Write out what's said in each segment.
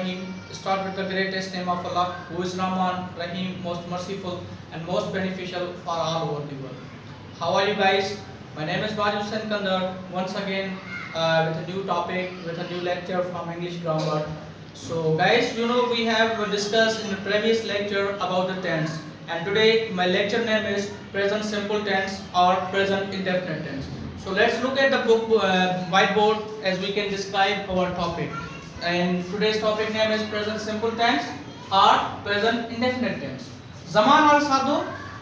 Rahim. Start with the greatest name of Allah, who is Rahman, Rahim, most merciful and most beneficial for all over the world. How are you guys? My name is Baju Senkandar. Once again with a new topic, with a new lecture from English grammar. So guys, you know we have discussed in the previous lecture about the tense, and today my lecture name is present simple tense or present indefinite tense. So let's look at the book whiteboard as we can describe our topic. And today's topic name is present simple tense or present indefinite tense. ज़मान हाल सादो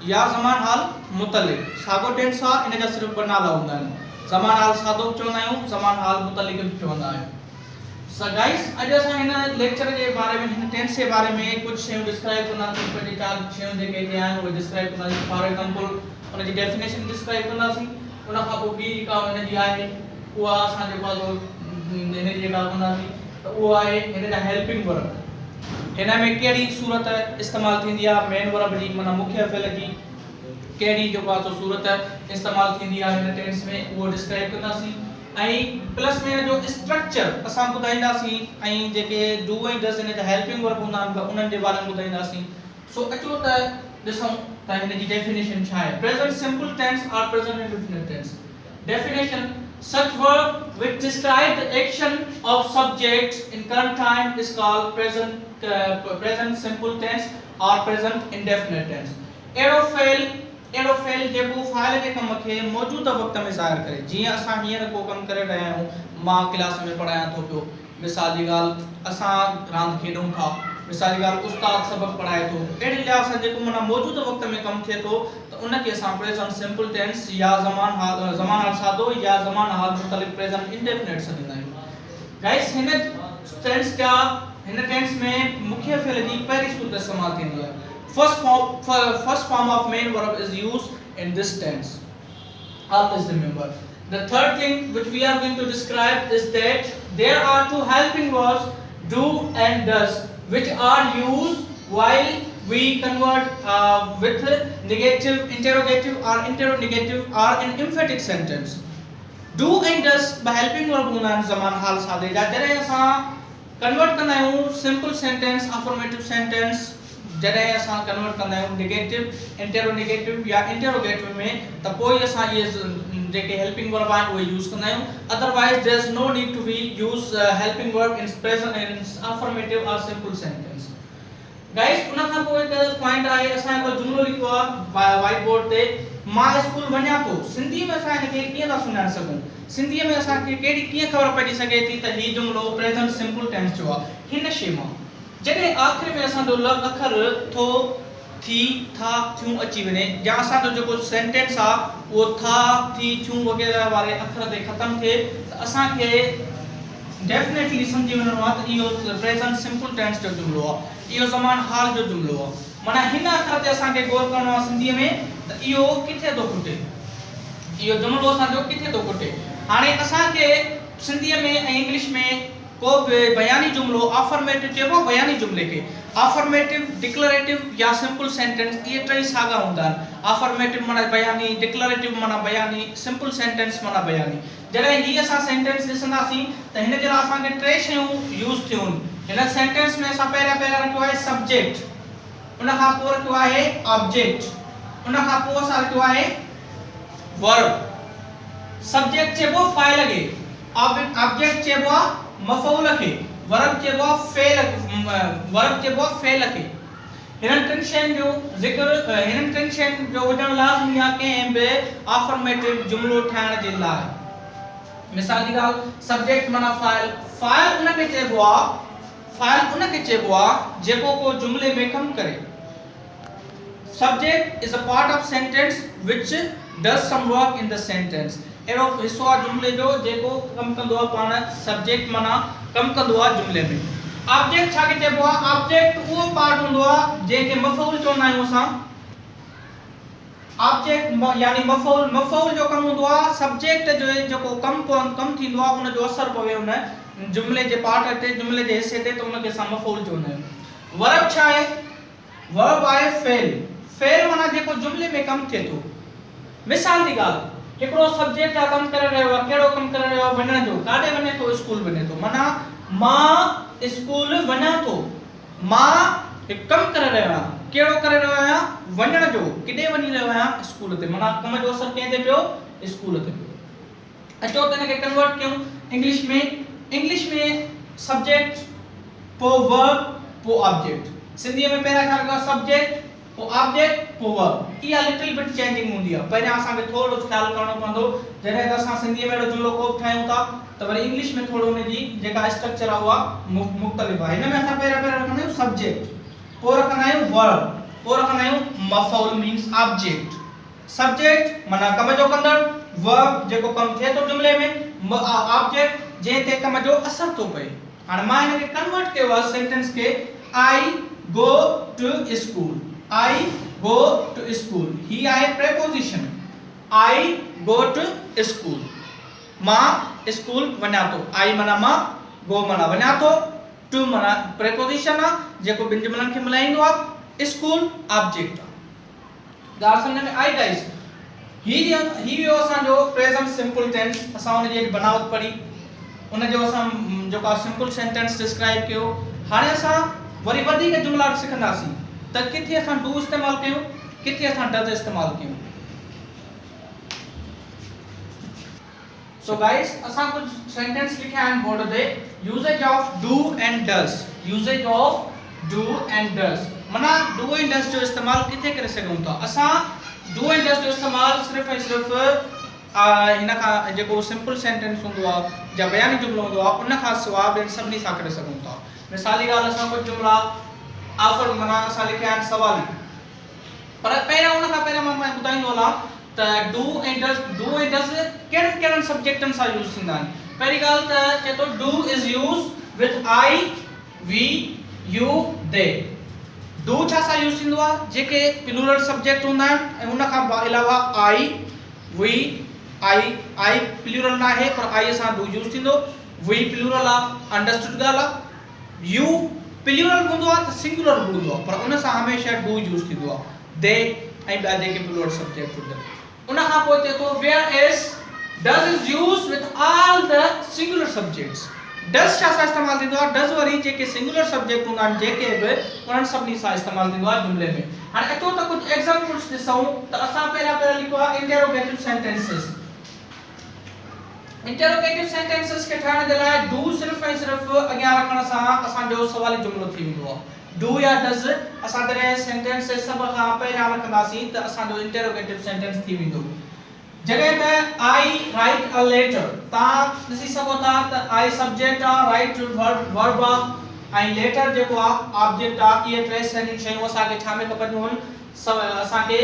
या ज़मान हाल मुतलिक sago tense आ इन जा सिर्फ बनाला हुंदा आहिनि. ज़मान हाल सादो चवंदा आहियूं, ज़मान हाल मुतलिक बि चवंदा आहियूं. So guys, अॼु असां हिन लेक्चर जे बारे में हिन टेंस जे बारे में कुझु शयूं डिस्क्राइब कंदासीं. पंहिंजी चार शयूं जेके हिते आहिनि उहे डिस्क्राइब कंदासीं. फॉर एग्जांपल उन जी डेफिनेशन डिस्क्राइब कंदासीं. उन खां पोइ ॿी जेका हुन जी आहे उहा असां जेको आहे हिन जी जेका कंदासीं त उहो आहे हिन जा हेल्पिंग वर्ब. हिन में कहिड़ी सूरत इस्तेमालु थींदी आहे मेन वर्ब जी, माना मुख्य फेल जी कहिड़ी जेको आहे सो सूरत इस्तेमालु थींदी आहे हिन टेंस में, उहो डिस्क्राइब कंदासीं. ऐं प्लस में जो स्ट्रक्चर असां ॿुधाईंदासीं ऐं जेके डू ऐं डस हिन जा हेल्पिंग वर्ब हूंदा आहिनि उन्हनि जे बारे में ॿुधाईंदासीं. सो अचो त ॾिसूं त हिन जी डेफिनेशन छा आहे. प्रेजेंट सिंपल टेंस और present indefinite tense. Definition: such verb which describe the action of subjects in current time is called present simple tense or present indefinite tense. एड़ो फेल जेको फाइल जे कम खे मौजूदा वक्त में ज़ाहिर करे. जीअं असां हींअर को कम करे रहिया आहियूं, मां क्लास में पढ़ायां थो पियो, मिसाल जी ॻाल्हि असां रांदि खेॾूं था, मिसाल जी ॻाल्हि उस्ताद सबक़ पढ़ाए थो, अहिड़े लिहाज़ सां जेको माना मौजूदा वक्त में कम थिए थो त उनखे असां प्रेजेंट सिंपल टेंस या ज़मान हाल सादो या ज़मान हाल मुतलिक प्रेजेंट इंडेफिनिट सॾींदा आहियूं. गाइस हिन टेंस में मुख्य फेल जी पहिरीं सूरत इस्तेमालु थींदी आहे. First form of main verb is used in this tense. Always remember. The third thing which we are going to describe is that there are two helping verbs, do and does, which are used while we convert with negative, interrogative or interrogative or an emphatic sentence. Do and does by helping verb hunda आहिनि ज़मान हाल सादे जा. जॾहिं असां convert कंदा आहियूं simple sentence, affirmative sentence, जॾहिं असां convert कंदा आहियूं नेगेटिव इंटेरोगेटिव या इंटेरोगेटिव में त पोइ असां इहे जेके हेल्पिंग वर्ब आहिनि उहे यूज़ कंदा आहियूं. Otherwise there is no need to be use helping verb in present in affirmative और सिंपल सेंटेंस. गाइस उन खां पोइ हिकु पॉइंट आहे, असां हिकु जुमलो लिखियो आहे व्हाइट बोर्ड ते, मां स्कूल वञा थो. सिंधी में असां हिनखे कीअं था सुञाणे सघूं? सिंधीअ में असांखे कीअं ख़बर पइजी सघे थी त हीउ जुमलो प्रेजेंट सिंपल टेंस जो आहे? हिन शइ मां जॾहिं आख़िर में असांजो अखर थो, थी, था, थियूं अची वञे, या असांजो जेको सेंटेंस आहे उहो था, थी, थियूं वग़ैरह वारे अखर ते ख़तमु थिए त असांखे डेफिनेटली सम्झी वञिणो आहे त इहो प्रेजेंट सिंपल टेंस जो जुमलो आहे, इहो ज़मान हाल जो जुमलो आहे. माना हिन अखर ते असांखे गौर करणो आहे सिंधीअ में त इहो किथे थो खुटे, इहो जुमलो असांजो किथे थो खुटे. हाणे असांखे सिंधीअ में ऐं इंग्लिश में को बि बयानी जुमलो अफर्मेटिव चइबो आहे. बयानी जुमले खे अफर्मेटिव, डिक्लेरेटिव या सिंपल सेंटेंस, इहे टे साॻा हूंदा आहिनि. अफर्मेटिव माना बयानी, डिक्लेरेटिव माना बयानी, सिंपल सेंटेंस माना बयानी. जॾहिं हीअ असां सेंटेंस ॾिसंदासीं त हिन जे लाइ असांखे टे शयूं यूज़ थियूं. हिन सेंटेंस में असां पहिरियां रखियो आहे सब्जेक्ट, उन खां पोइ रखियो आहे ऑब्जेक्ट, उन खां पोइ असां रखियो आहे वर्ब. सब्जेक्ट चइबो फाइल खे, ऑब्जेक्ट चइबो आहे मफ़ऊल खे, वर्ब चइबो आहे फेल खे. हिन टिनि शयुनि जो ज़िक्र, हिन टिनि शयुनि जो हुजणु लाज़मी आहे कंहिं बि अफर्मेटिव जुमलो ठाहिण जे लाइ. मिसाल जी ॻाल्हि, सब्जेक्ट माना फाइल. फाइल उनखे चइबो आहे जेको को जुमले में कमु करे. Subject is a part of sentence which does some work in the sentence. एड़ो हिस्सो आहे जुमले जो जेको कम कंदो आहे पाण. सब्जेक्ट माना कम कंदो आहे जुमले में. ऑब्जेक्ट छा के चइबो आहे? ऑब्जेक्ट उहो पार्ट हूंदो आहे जंहिंखे मफ़ऊल चवंदा आहियूं असां. ऑब्जेक्ट यानी मफ़ऊल जो कम हूंदो आहे. सब्जेक्ट जो जेको कम थींदो आहे उन जो असर पवे उन जुमले जे पार्ट ते, जुमले जे हिस्से ते, त उनखे असां मफ़ऊल चवंदा आहियूं. वर्ब छा आहे? वर्ब आहे फेल. फेल माना जेको जुमले में कम थिए थो. मिसाल जी ॻाल्हि, हिकिड़ो सब्जेक्ट आहे कम करे रहियो आहे. कहिड़ो कम करे रहियो आहे? वञण जो. काॾे वञे थो? स्कूल वञे थो. माना मां स्कूल वञा थो, मां हिकु कमु करे रहियो आहियां, कहिड़ो करे रहियो आहियां, वञण जो, किथे वञी रहियो आहियां, स्कूल ते, माना कम जो असर कंहिं ते पियो, स्कूल ते पियो। अचो त हिनखे कन्वर्ट कयूं इंग्लिश में सब्जेक्ट पोइ वर्ब पोइ ऑब्जेक्ट। सिंधीअ में पहिरियां छा लिखियो आहे, सब्जेक्ट पोइ ऑब्जेक्ट पोइ वर्ब। इहा लिटिल बिट चेंजिंग हूंदी आहे, पहिरियां असांखे थोरो ख़्यालु करणो पवंदो, जॾहिं त असां सिंधीअ में अहिड़ो जुमिलो को बि ठाहियूं था त वरी इंग्लिश में थोरो हुनजी जेका स्ट्रक्चर आहे उहा मुख़्तलिफ़ आहे। हिन में असां पहिरियां रखंदा आहियूं सब्जेक्ट, पोइ रखंदा आहियूं वर्ब, पोइ रखंदा आहियूं मफ़ऊल मीन्स ऑब्जेक्ट। सब्जेक्ट माना कम जो कंदड़, वर्ब जेको कमु थिए थो जुमिले में, ऑब्जेक्ट जंहिं ते कम जो असर थो पए। हाणे मां हिनखे कन्वर्ट कयो आहे सेंटेंस खे, I go to school, I go to school, ही आहे preposition, I go to school, मां स्कूल वञा थो, आई माना मां, गो माना वञा थो, टू माना प्रेपोजिशन आहे जेको ॿिनि जुमलनि खे मिलाईंदो आहे, स्कूल ऑब्जेक्ट आहे। ॻाल्हि सम्झ में आई गाइस? ही वियो असांजो प्रेजेंट सिंपल टेंस, असां हुनजी बनावट पढ़ी, उनजो असां जेको सिंपल सेंटेंस डिस्क्राइब कयो। हाणे असां वरी वधीक जुमला सिखंदासीं त किथे असां डू इस्तेमाल कयूं, किथे असां डज इस्तेमाल कयूं। सो गाइस असां कुछ सेंटेंस लिखिया आहिनि बोर्ड ते, usage of do and does, usage of do and does माना डू एंड डज जो इस्तेमाल किथे करे सघूं था। असां डू एंड डज जो इस्तेमाल सिर्फ़ ऐं सिर्फ़ हिन खां जेको सिंपल सेंटेंस हूंदो आहे या बयानी जुमिलो हूंदो आहे उन खां सवाइ ॿियनि सभिनी सां करे सघूं था। मिसाली ॻाल्हि असां कुझु जुमिला आफर माना असां लिखिया आहिनि सवाली, पर पहिरियां उन खां पहिरियां मां ॿुधाईंदो हलां त डू ऐं डज कहिड़नि सब्जेक्टनि सां यूज़ थींदा आहिनि। पहिरीं ॻाल्हि त चए थो do is use with I, we, you, they. Do छा सां यूज़ थींदो आहे, जेके प्लूरल सब्जेक्ट हूंदा आहिनि ऐं उन खां अलावा आई, वी, आई प्लूरल न आहे पर आई सां डू यूज़ थींदो, वी प्लूरल आहे, अंडरस्टूड ॻाल्हि आहे, यू प्लूरल हूंदो आहे त सिंगुलर हूंदो आहे पर उन सां हमेशह डू यूज़ थींदो आहे, दे ऐं ॿिया जेके प्लूरल सब्जेक्ट हूंदा आहिनि। उन खां पोइ चए थो where is does is use with all the singular subjects. Does छा सां इस्तेमाल थींदो आहे, डज वरी जेके सिंगुलर सब्जेक्ट हूंदा आहिनि जेके बि उन्हनि सभिनी सां इस्तेमाल थींदो आहे जुमिले में। हाणे अचो त कुझु एग्जांपल्स ॾिसूं त असां पहिरियां लिखो आहे इंटरोगेटिव सेंटेंसेस। इंटरोगेटिव सेंटेंसेस के ठाहिण जे लाइ डू सिर्फ़ ऐं सिर्फ़ अॻियां रखण सां असांजो सवाली जुमिलो थी वेंदो आहे। डू या डज असां जॾहिं सेंटेंसेस सभ खां पहिरियां रखंदासीं त असांजो इंटरोगेटिव सेंटेंस थी वेंदो। जगह त आई राइट अ लेटर, तव्हां ॾिसी सघो था त आई सब्जेक्ट आहे, राइट वर्ब आहे ऐं लेटर जेको आहे ऑब्जेक्ट आहे। इहे टे शयूं असांखे छा में खपंदियूं आहिनि, असांखे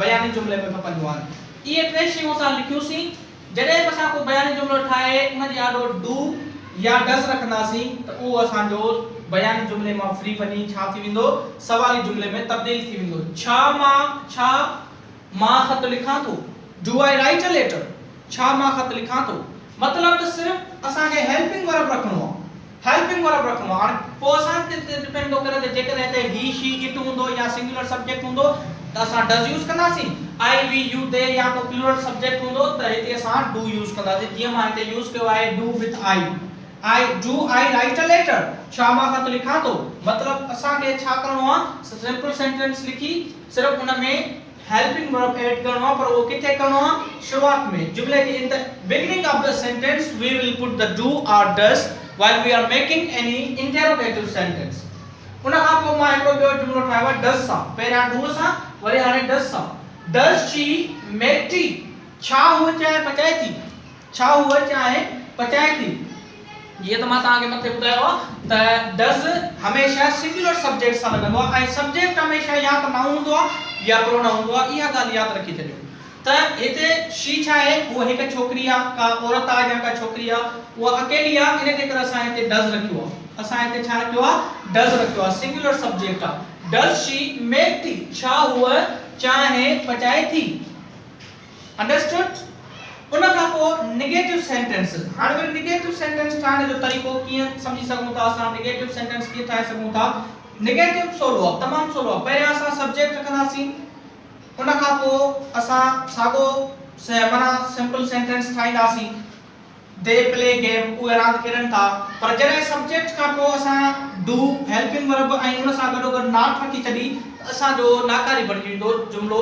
बयानी जुमिले में खपंदियूं आहिनि। इहे टे शयूं असां लिखियूंसीं, जॾहिं बि असां को बयानी जुमिलो ठाहे उन जे आॾो डू या डज रखंदासीं त उहो असांजो बयानी जुमिले मां फ्री वञी छा थी वेंदो, सवाली जुमिले में तब्दील थी वेंदो। छा मां ख़त लिखां थो, do I write a letter, छा मां ख़त लिखां थो, मतलब त सिर्फ असांखे हेल्पिंग वर्ब रखणो आहे, हेल्पिंग वर्ब रखणो आहे। हाणे पोइ असां ते डिपेंड थो करे त जेकॾहिं हिते ही, शी, इट हूंदो या सिंगुलर सब्जेक्ट हूंदो त असां डज यूज़ कंदासीं, आई, वी, यू, दे या को प्लूरल सब्जेक्ट हूंदो त हिते असां डू यूज़ कंदासीं। जीअं मां हिते यूज़ कयो आहे do with I, do I write a letter, छा मां ख़त लिखां थो, मतलब असांखे छा करणो आहे, सिंपल सेंटेंस लिखी सिर्फ उन में हेल्पिंग वर्ब ऐड करणो आहे, पर वो किथे करणो आहे, शुरुआत में जुमले के in the beginning of the sentence we will put the do और does while we are making any interrogative sentence. उन खां पोइ मां हिकिड़ो ॿियो जुमलो ठाहियो आहे डज सां, पहिरियां डू सां वरी हाणे डज सां। डज शी मेक टी, छा हूअ चांहि पचाए थी, छा हूअ चांहि पचाए थी। जीअं त मां तव्हांखे मथे ॿुधायो आहे त डज हमेशह सिंगुलर सब्जेक्ट सां लॻंदो आहे ऐं सब्जेक्ट हमेशह या त नाउन हूंदो आहे या प्रोनाउन हूंदो आहे। इहा ॻाल्हि यादि रखी छॾियो त हिते शी छा आहे, उहा हिकु छोकिरी आहे, का औरत आहे या का छोकिरी आहे, उहा अकेली आहे, इन जे करे असां हिते डज रखियो आहे। असां हिते छा रखियो आहे, डज रखियो आहे, सिंगुलर सब्जेक्ट आहे। डज शी मेक टी, छा हूअ चांहि पचाए थी, अंडरस्टूड। उन खां पोइ नेगेटिव सेंटेंसेस। हाणे नेगेटिव सेंटेंस ठाहिण जो तरीक़ो कीअं सम्झी सघूं था, असां नेगेटिव सेंटेंस कीअं ठाहे सघूं था। नेगेटिव सोलो आहे, तमामु सोलो आहे। पहिरियां असां सब्जेक्ट रखंदासीं, उन खां पोइ असां साॻो माना सिंपल सेंटेंस ठाहींदासीं, दे प्ले गेम उहे रांदि खेॾनि था पर जॾहिं सब्जेक्ट खां पोइ असां डू हेल्पिंग वर्ब ऐं उन सां गॾोगॾु नॉट रखी छॾी असांजो नाकारी बणिजी वेंदो जुमिलो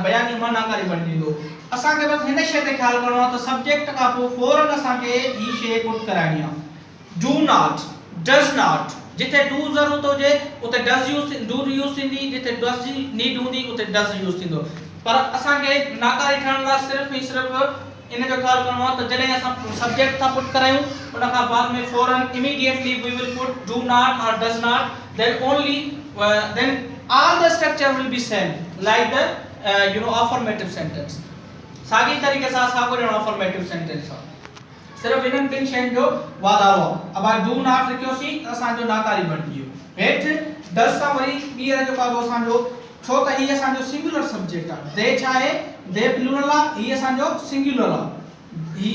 बयानी मां नाकारी बणिजी वेंदो असांखे बस हिन शइ ते ख़्यालु करिणो आहे त सब्जेक्ट खां पोइ फौरन असांखे ही शइ पुट कराइणी आहे डू नॉट डज़ नॉट जिथे डू ज़रूरत हुजे उते डज़ यूज़ डू यूज़ थींदी जिथे डज़ जी नीड हूंदी उते डज़ यूज़ थींदो पर असांखे नाकारी ठहण लाइ सिर्फ़ ऐं सिर्फ़ इन जो ख़्यालु करिणो आहे त जॾहिं असां सब्जेक्ट था पुट करायूं उन खां बाद में फौरन immediately we will put do not और does not then only then all the structure will be same like the affirmative sentence साॻी तरीक़े सां साॻियो ॼणो affirmative sentence आहे सिर्फ़ इन्हनि टिनि शयुनि जो वाधारो आहे अब डू नॉट लिखियोसीं त असांजो नाकारी बणिजी वियो हेठि डज़ सां वरी ॿीहर जेको आहे असांजो छो त ही असांजो सिंगुलर सब्जेक्ट आहे दे छा आहे दे प्लूरल आहे ही असांजो सिंगुलर आहे ही